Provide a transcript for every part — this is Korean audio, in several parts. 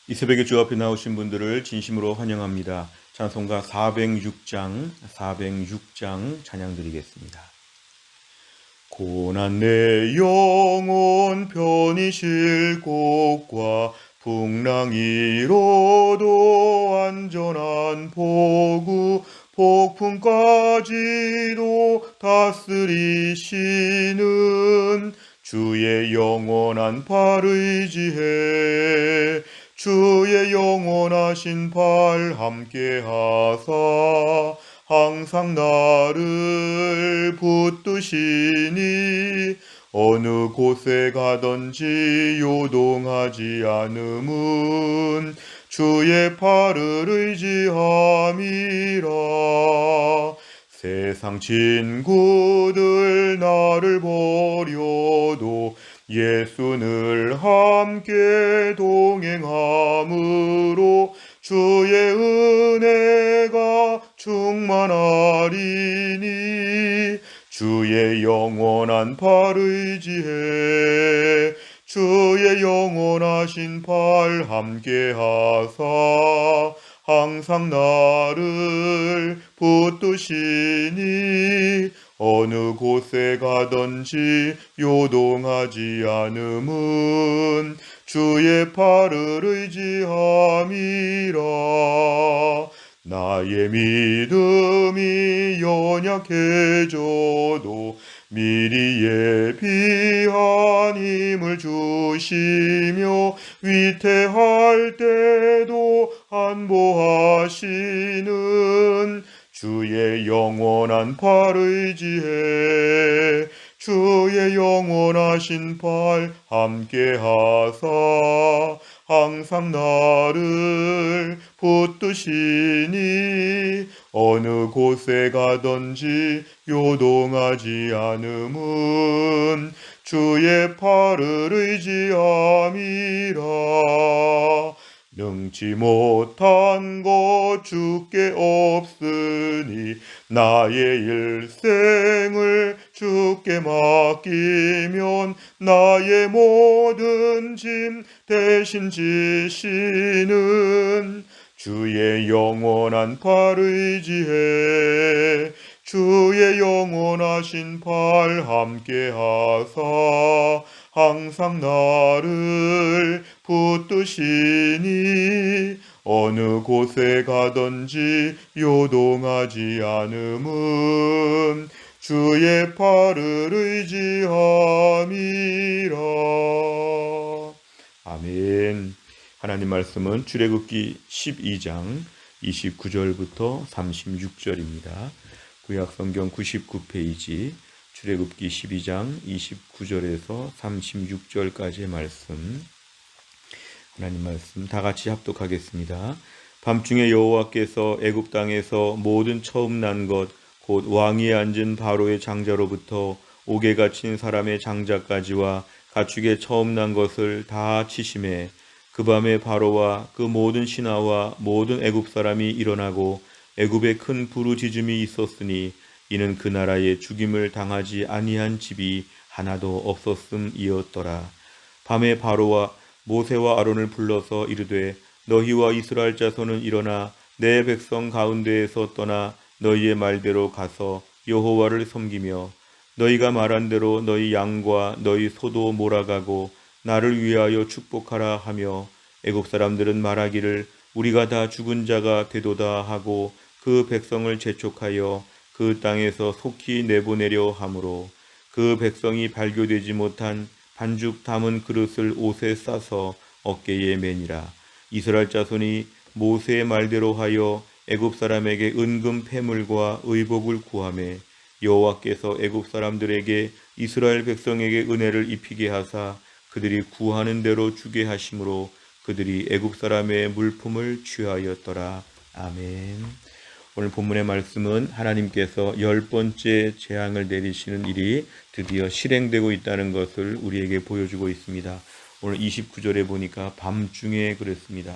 이 새벽에 주 앞에 나오신 분들을 진심으로 환영합니다. 찬송가 406장 찬양 드리겠습니다. 고난 내 영혼 편히 쉴 곳과 풍랑 이로도 안전한 포구 폭풍까지도 다스리시는 주의 영원한 팔 의지해 주의 영원하신 팔 함께하사 항상 나를 붙드시니 어느 곳에 가든지 요동하지 않음은 주의 팔을 의지함이라. 세상 친구들 나를 버려도 예수 늘 함께 동행함으로 주의 은혜가 충만하리니 주의 영원한 팔 의지해 주의 영원하신 팔 함께하사 항상 나를 붙드시니 어느 곳에 가든지 요동하지 않음은 주의 팔을 의지함이라. 나의 믿음이 연약해져도 미리 예비한 힘을 주시며 위태할 때도 안보하시는 주의 영원한 팔 의지해 주의 영원하신 팔 함께하사 항상 나를 붙드시니 어느 곳에 가든지 요동하지 않음은 주의 팔을 의지함이라. 능치 못한 것 주께 없으니 나의 일생을 주께 맡기면 나의 모든 짐 대신 지시는 주의 영원한 팔 의지해 주의 영원하신 팔 함께하사 항상 나를 붙드시니 어느 곳에 가든지 요동하지 않음은 주의 팔을 의지함이라. 아멘. 하나님 말씀은 출애굽기 12장 29절부터 36절입니다. 구약성경 99페이지 출애굽기 12장 29절에서 36절까지의 말씀, 하나님 말씀 다 같이 합독하겠습니다. 밤중에 여호와께서 애굽 땅에서 모든 처음 난 것 곧 왕위에 앉은 바로의 장자로부터 옥에 갇힌 사람의 장자까지와 가축의 처음 난 것을 다 치심해 그 밤에 바로와 그 모든 신하와 모든 애굽 사람이 일어나고 애굽에 큰 부르짖음이 있었으니 이는 그 나라에 죽임을 당하지 아니한 집이 하나도 없었음이었더라. 밤에 바로와 모세와 아론을 불러서 이르되 너희와 이스라엘 자손은 일어나 내 백성 가운데에서 떠나 너희의 말대로 가서 여호와를 섬기며 너희가 말한 대로 너희 양과 너희 소도 몰아가고 나를 위하여 축복하라 하며 애굽 사람들은 말하기를 우리가 다 죽은 자가 되도다 하고 그 백성을 재촉하여 그 땅에서 속히 내보내려 하므로 그 백성이 발교되지 못한 반죽 담은 그릇을 옷에 싸서 어깨에 매니라. 이스라엘 자손이 모세의 말대로 하여 애굽 사람에게 은금 패물과 의복을 구하매 여호와께서 애굽 사람들에게 이스라엘 백성에게 은혜를 입히게 하사 그들이 구하는 대로 주게 하심으로 그들이 애굽 사람의 물품을 취하였더라. 아멘. 오늘 본문의 말씀은 하나님께서 10번째 재앙을 내리시는 일이 드디어 실행되고 있다는 것을 우리에게 보여주고 있습니다. 오늘 29절에 보니까 밤중에 그랬습니다.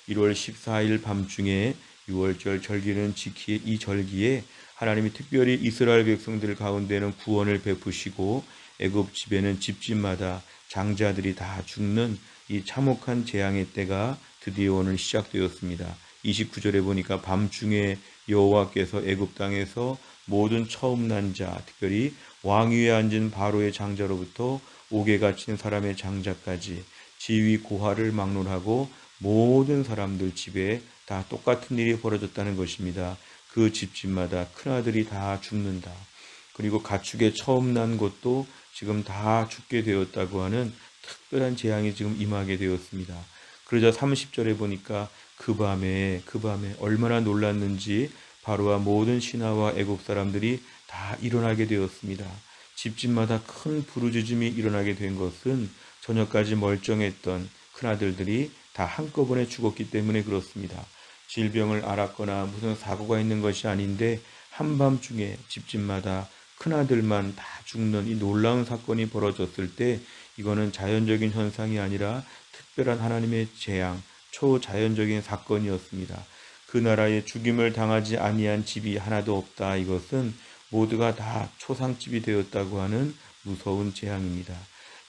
1월 14일 밤중에 6월절 절기는 지키 이 절기에 하나님이 특별히 이스라엘 백성들 가운데는 구원을 베푸시고 애굽 집에는 집집마다 장자들이 다 죽는 이 참혹한 재앙의 때가 드디어 오늘 시작되었습니다. 29절에 보니까 밤중에 여호와께서 애굽 땅에서 모든 처음 난 자, 특별히 왕위에 앉은 바로의 장자로부터 옥에 갇힌 사람의 장자까지 지위 고하를 막론하고 모든 사람들 집에 다 똑같은 일이 벌어졌다는 것입니다. 그 집집마다 큰아들이 다 죽는다. 그리고 가축의 처음 난 것도 지금 다 죽게 되었다고 하는 특별한 재앙이 지금 임하게 되었습니다. 그러자 30절에 보니까 그 밤에 얼마나 놀랐는지 바로와 모든 신하와 애국 사람들이 다 일어나게 되었습니다. 집집마다 큰 부르짖음이 일어나게 된 것은 저녁까지 멀쩡했던 큰아들들이 다 한꺼번에 죽었기 때문에 그렇습니다. 질병을 앓았거나 무슨 사고가 있는 것이 아닌데 한밤중에 집집마다 큰아들만 다 죽는 이 놀라운 사건이 벌어졌을 때 이거는 자연적인 현상이 아니라 특별한 하나님의 재앙, 초자연적인 사건이었습니다. 그 나라에 죽임을 당하지 아니한 집이 하나도 없다. 이것은 모두가 다 초상집이 되었다고 하는 무서운 재앙입니다.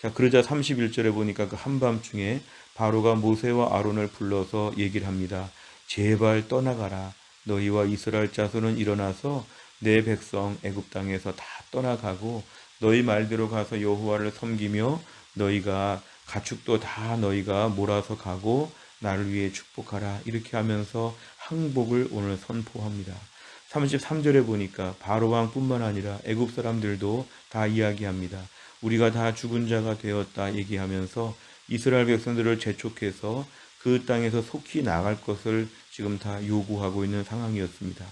자, 그러자 31절에 보니까 그 한밤중에 바로가 모세와 아론을 불러서 얘기를 합니다. 제발 떠나가라. 너희와 이스라엘 자손은 일어나서 내 백성 애굽 땅에서 다 떠나가고 너희 말대로 가서 여호와를 섬기며 너희가 가축도 다 너희가 몰아서 가고 나를 위해 축복하라. 이렇게 하면서 항복을 오늘 선포합니다. 33절에 보니까 바로 왕뿐만 아니라 애굽 사람들도 다 이야기합니다. 우리가 다 죽은 자가 되었다 얘기하면서 이스라엘 백성들을 재촉해서 그 땅에서 속히 나갈 것을 지금 다 요구하고 있는 상황이었습니다.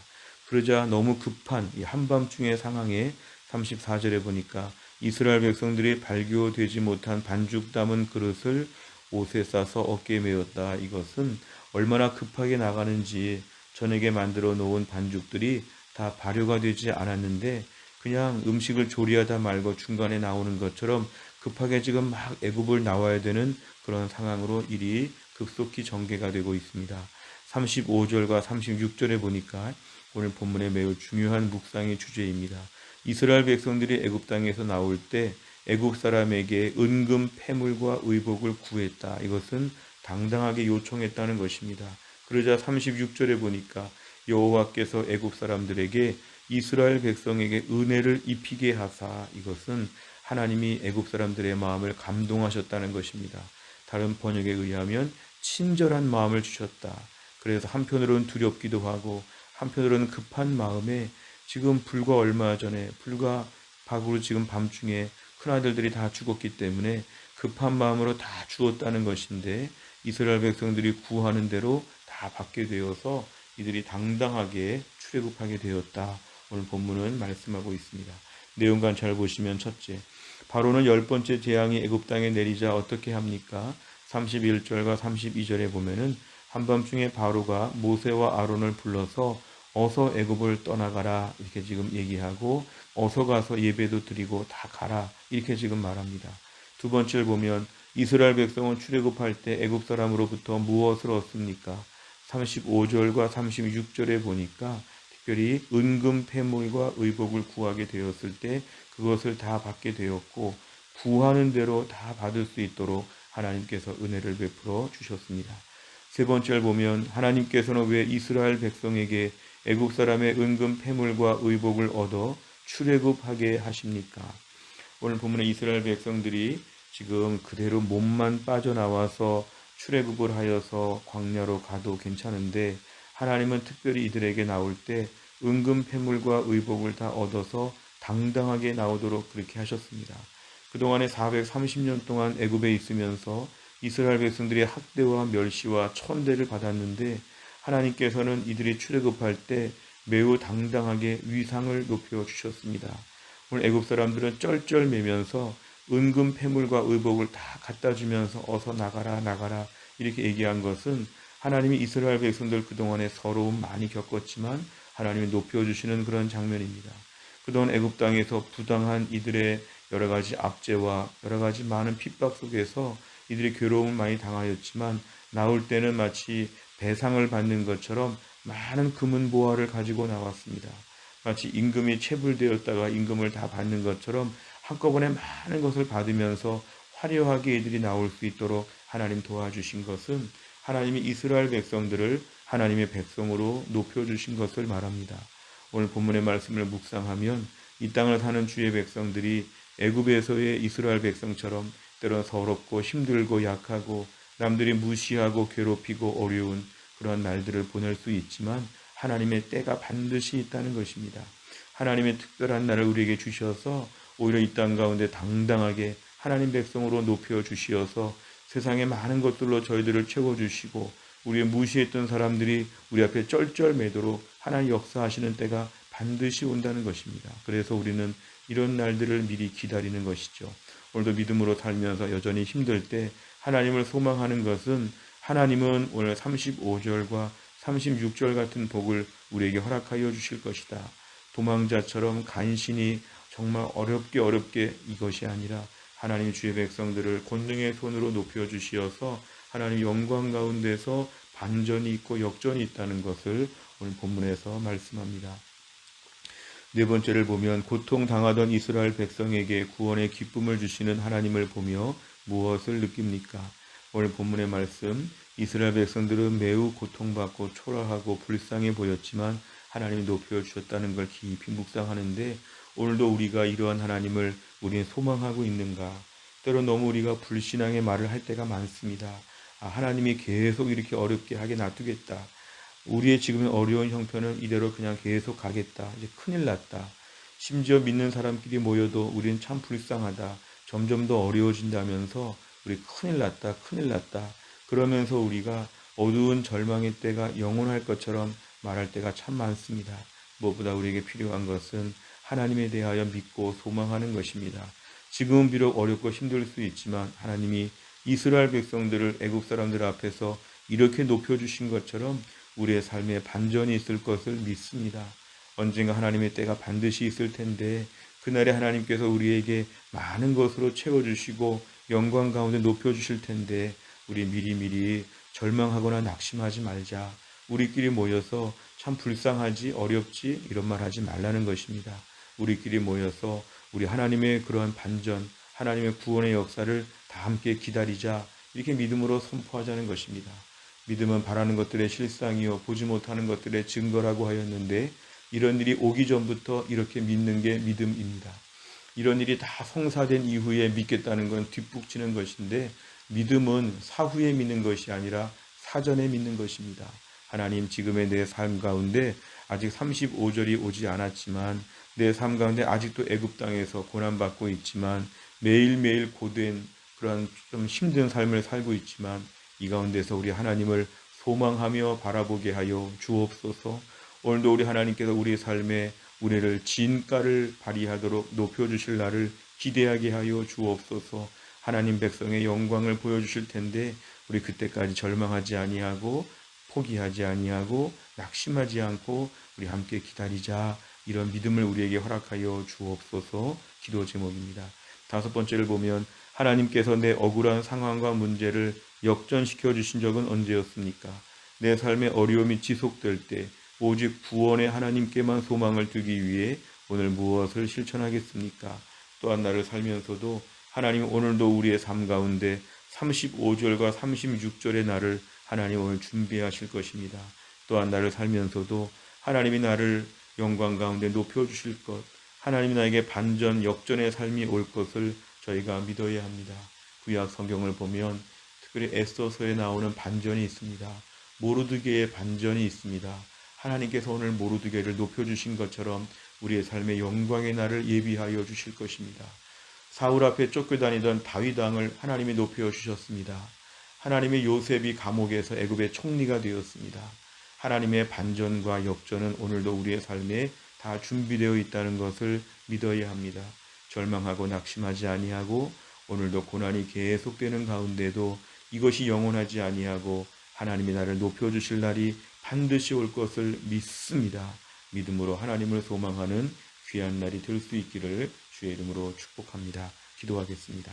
그러자 너무 급한 이 한밤중의 상황에 34절에 보니까 이스라엘 백성들이 발교되지 못한 반죽 담은 그릇을 옷에 싸서 어깨에 메었다. 이것은 얼마나 급하게 나가는지 저녁에 만들어 놓은 반죽들이 다 발효가 되지 않았는데 그냥 음식을 조리하다 말고 중간에 나오는 것처럼 급하게 지금 막 애굽을 나와야 되는 그런 상황으로 일이 급속히 전개가 되고 있습니다. 35절과 36절에 보니까 오늘 본문의 매우 중요한 묵상의 주제입니다. 이스라엘 백성들이 애굽 땅에서 나올 때 애굽 사람에게 은금 패물과 의복을 구했다. 이것은 당당하게 요청했다는 것입니다. 그러자 36절에 보니까 여호와께서 애굽 사람들에게 이스라엘 백성에게 은혜를 입히게 하사 이것은 하나님이 애굽 사람들의 마음을 감동하셨다는 것입니다. 다른 번역에 의하면 친절한 마음을 주셨다. 그래서 한편으로는 두렵기도 하고 한편으로는 급한 마음에 지금 불과 얼마 전에 불과 밖으로 지금 밤중에 큰아들들이 다 죽었기 때문에 급한 마음으로 다 죽었다는 것인데 이스라엘 백성들이 구하는 대로 다 받게 되어서 이들이 당당하게 출애굽하게 되었다. 오늘 본문은 말씀하고 있습니다. 내용간 잘 보시면 첫째, 바로는 10번째 재앙이 애굽 땅에 내리자 어떻게 합니까? 31절과 32절에 보면은 한밤중에 바로가 모세와 아론을 불러서 어서 애굽을 떠나가라 이렇게 지금 얘기하고 어서 가서 예배도 드리고 다 가라 이렇게 지금 말합니다. 두 번째를 보면 이스라엘 백성은 출애굽할 때 애굽 사람으로부터 무엇을 얻습니까? 35절과 36절에 보니까 특별히 은금 패물과 의복을 구하게 되었을 때 그것을 다 받게 되었고 구하는 대로 다 받을 수 있도록 하나님께서 은혜를 베풀어 주셨습니다. 세 번째를 보면 하나님께서는 왜 이스라엘 백성에게 애국 사람의 은금 패물과 의복을 얻어 출애굽하게 하십니까? 오늘 본문에 이스라엘 백성들이 지금 그대로 몸만 빠져나와서 출애굽을 하여서 광야로 가도 괜찮은데 하나님은 특별히 이들에게 나올 때 은금 패물과 의복을 다 얻어서 당당하게 나오도록 그렇게 하셨습니다. 그동안에 430년 동안 애굽에 있으면서 이스라엘 백성들이 학대와 멸시와 천대를 받았는데 하나님께서는 이들이 출애굽할 때 매우 당당하게 위상을 높여 주셨습니다. 오늘 애굽 사람들은 쩔쩔매면서 은금 패물과 의복을 다 갖다 주면서 어서 나가라 나가라 이렇게 얘기한 것은 하나님이 이스라엘 백성들 그동안에 서러움 많이 겪었지만 하나님이 높여주시는 그런 장면입니다. 그동안 애굽 땅에서 부당한 이들의 여러 가지 압제와 여러 가지 많은 핍박 속에서 이들이 괴로움을 많이 당하였지만 나올 때는 마치 배상을 받는 것처럼 많은 금은 보화를 가지고 나왔습니다. 마치 임금이 체불되었다가 임금을 다 받는 것처럼 한꺼번에 많은 것을 받으면서 화려하게 이들이 나올 수 있도록 하나님 도와주신 것은 하나님이 이스라엘 백성들을 하나님의 백성으로 높여주신 것을 말합니다. 오늘 본문의 말씀을 묵상하면 이 땅을 사는 주의 백성들이 애굽에서의 이스라엘 백성처럼 때론 서럽고 힘들고 약하고 남들이 무시하고 괴롭히고 어려운 그런 날들을 보낼 수 있지만 하나님의 때가 반드시 있다는 것입니다. 하나님의 특별한 날을 우리에게 주셔서 오히려 이 땅 가운데 당당하게 하나님 백성으로 높여 주시어서 세상의 많은 것들로 저희들을 채워주시고 우리의 무시했던 사람들이 우리 앞에 쩔쩔매도록 하나님 역사하시는 때가 반드시 온다는 것입니다. 그래서 우리는 이런 날들을 미리 기다리는 것이죠. 오늘도 믿음으로 살면서 여전히 힘들 때 하나님을 소망하는 것은 하나님은 오늘 35절과 36절 같은 복을 우리에게 허락하여 주실 것이다. 도망자처럼 간신히 정말 어렵게 이것이 아니라 하나님 주의 백성들을 권능의 손으로 높여주시어서 하나님 영광 가운데서 반전이 있고 역전이 있다는 것을 오늘 본문에서 말씀합니다. 네 번째를 보면 고통당하던 이스라엘 백성에게 구원의 기쁨을 주시는 하나님을 보며 무엇을 느낍니까? 오늘 본문의 말씀, 이스라엘 백성들은 매우 고통받고 초라하고 불쌍해 보였지만 하나님이 높여주셨다는 걸 깊이 묵상하는데 오늘도 우리가 이러한 하나님을 우리는 소망하고 있는가? 때로 너무 우리가 불신앙의 말을 할 때가 많습니다. 하나님이 계속 이렇게 어렵게 하게 놔두겠다. 우리의 지금 어려운 형편은 이대로 그냥 계속 가겠다. 이제 큰일 났다. 심지어 믿는 사람끼리 모여도 우리는 참 불쌍하다. 점점 더 어려워진다면서 우리 큰일 났다. 그러면서 우리가 어두운 절망의 때가 영원할 것처럼 말할 때가 참 많습니다. 무엇보다 우리에게 필요한 것은 하나님에 대하여 믿고 소망하는 것입니다. 지금은 비록 어렵고 힘들 수 있지만 하나님이 이스라엘 백성들을 애국 사람들 앞에서 이렇게 높여주신 것처럼 우리의 삶에 반전이 있을 것을 믿습니다. 언젠가 하나님의 때가 반드시 있을 텐데 그날에 하나님께서 우리에게 많은 것으로 채워주시고 영광 가운데 높여주실 텐데 우리 미리 절망하거나 낙심하지 말자. 우리끼리 모여서 참 불쌍하지 어렵지 이런 말 하지 말라는 것입니다. 우리끼리 모여서 우리 하나님의 그러한 반전, 하나님의 구원의 역사를 다 함께 기다리자. 이렇게 믿음으로 선포하자는 것입니다. 믿음은 바라는 것들의 실상이요 보지 못하는 것들의 증거라고 하였는데 이런 일이 오기 전부터 이렇게 믿는 게 믿음입니다. 이런 일이 다 성사된 이후에 믿겠다는 건 뒷북치는 것인데 믿음은 사후에 믿는 것이 아니라 사전에 믿는 것입니다. 하나님 지금의 내 삶 가운데 아직 35절이 오지 않았지만 내 삶 가운데 아직도 애굽 땅에서 고난받고 있지만 매일매일 고된 그런 좀 힘든 삶을 살고 있지만 이 가운데서 우리 하나님을 소망하며 바라보게 하여 주옵소서. 오늘도 우리 하나님께서 우리 삶에 우리를 진가를 발휘하도록 높여주실 날을 기대하게 하여 주옵소서. 하나님 백성의 영광을 보여주실 텐데 우리 그때까지 절망하지 아니하고 포기하지 아니하고 낙심하지 않고 우리 함께 기다리자. 이런 믿음을 우리에게 허락하여 주옵소서. 기도 제목입니다. 다섯 번째를 보면 하나님께서 내 억울한 상황과 문제를 역전시켜 주신 적은 언제였습니까? 내 삶의 어려움이 지속될 때 오직 구원의 하나님께만 소망을 두기 위해 오늘 무엇을 실천하겠습니까? 또한 나를 살면서도 하나님 오늘도 우리의 삶 가운데 35절과 36절의 나를 하나님 오늘 준비하실 것입니다. 또한 나를 살면서도 하나님이 나를 영광 가운데 높여주실 것, 하나님이 나에게 반전, 역전의 삶이 올 것을 저희가 믿어야 합니다. 구약 성경을 보면 특별히 에스더서에 나오는 반전이 있습니다. 모르드게의 반전이 있습니다. 하나님께서 오늘 모르드게를 높여주신 것처럼 우리의 삶의 영광의 날을 예비하여 주실 것입니다. 사울 앞에 쫓겨다니던 다윗 왕을 하나님이 높여주셨습니다. 하나님의 요셉이 감옥에서 애굽의 총리가 되었습니다. 하나님의 반전과 역전은 오늘도 우리의 삶에 다 준비되어 있다는 것을 믿어야 합니다. 절망하고 낙심하지 아니하고 오늘도 고난이 계속되는 가운데도 이것이 영원하지 아니하고 하나님이 나를 높여주실 날이 반드시 올 것을 믿습니다. 믿음으로 하나님을 소망하는 귀한 날이 될 수 있기를 주의 이름으로 축복합니다. 기도하겠습니다.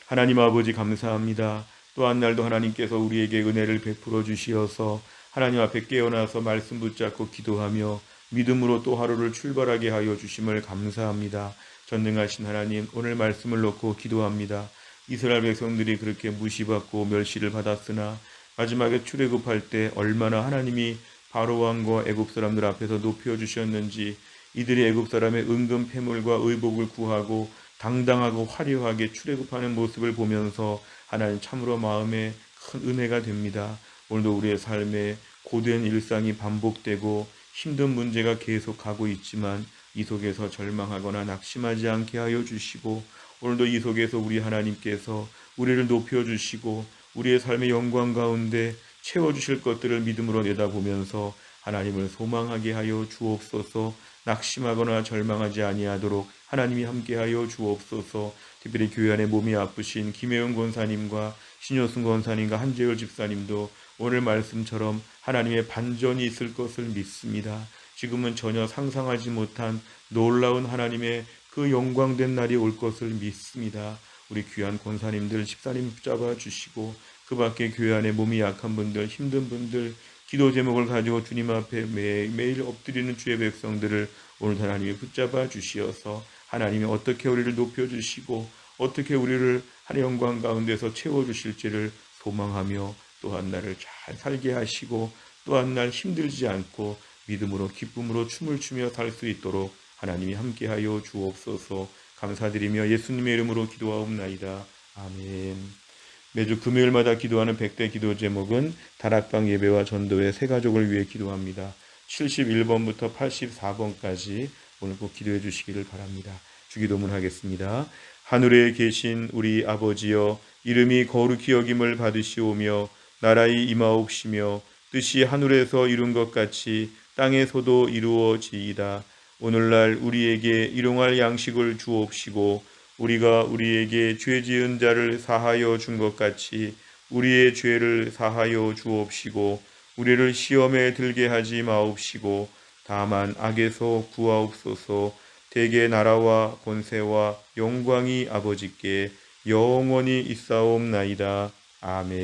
하나님 아버지 감사합니다. 또한 날도 하나님께서 우리에게 은혜를 베풀어 주시어서 하나님 앞에 깨어나서 말씀 붙잡고 기도하며 믿음으로 또 하루를 출발하게 하여 주심을 감사합니다. 전능하신 하나님, 오늘 말씀을 놓고 기도합니다. 이스라엘 백성들이 그렇게 무시받고 멸시를 받았으나 마지막에 출애굽할 때 얼마나 하나님이 바로 왕과 애굽 사람들 앞에서 높여주셨는지, 이들이 애굽 사람의 은금 패물과 의복을 구하고 당당하고 화려하게 출애굽하는 모습을 보면서 하나님 참으로 마음에 큰 은혜가 됩니다. 오늘도 우리의 삶에 고된 일상이 반복되고 힘든 문제가 계속 가고 있지만 이 속에서 절망하거나 낙심하지 않게 하여 주시고, 오늘도 이 속에서 우리 하나님께서 우리를 높여주시고 우리의 삶의 영광 가운데 채워주실 것들을 믿음으로 내다보면서 하나님을 소망하게 하여 주옵소서. 낙심하거나 절망하지 아니하도록 하나님이 함께하여 주옵소서. 특별히 교회 안에 몸이 아프신 김혜영 권사님과 신효승 권사님과 한재열 집사님도 오늘 말씀처럼 하나님의 반전이 있을 것을 믿습니다. 지금은 전혀 상상하지 못한 놀라운 하나님의 그 영광된 날이 올 것을 믿습니다. 우리 귀한 권사님들, 집사님 붙잡아 주시고, 그 밖에 교회 안에 몸이 약한 분들, 힘든 분들, 기도 제목을 가지고 주님 앞에 매일 엎드리는 주의 백성들을 오늘 하나님이 붙잡아 주시어서 하나님이 어떻게 우리를 높여주시고 어떻게 우리를 하나님의 영광 가운데서 채워주실지를 소망하며 또한 날을 잘 살게 하시고 또한 날 힘들지 않고 믿음으로 기쁨으로 춤을 추며 살 수 있도록 하나님이 함께하여 주옵소서. 감사드리며 예수님의 이름으로 기도하옵나이다. 아멘. 매주 금요일마다 기도하는 100대 기도 제목은 다락방 예배와 전도회 세 가족을 위해 기도합니다. 71번부터 84번까지 오늘 꼭 기도해 주시기를 바랍니다. 주기도문 하겠습니다. 하늘에 계신 우리 아버지여, 이름이 거룩히 여김을 받으시오며 나라의 임하옵시며 뜻이 하늘에서 이룬 것 같이 땅에서도 이루어지이다. 오늘날 우리에게 일용할 양식을 주옵시고 우리가 우리에게 죄 지은 자를 사하여 준 것 같이 우리의 죄를 사하여 주옵시고 우리를 시험에 들게 하지 마옵시고 다만 악에서 구하옵소서. 대개 나라와 권세와 영광이 아버지께 영원히 있사옵나이다. 아멘.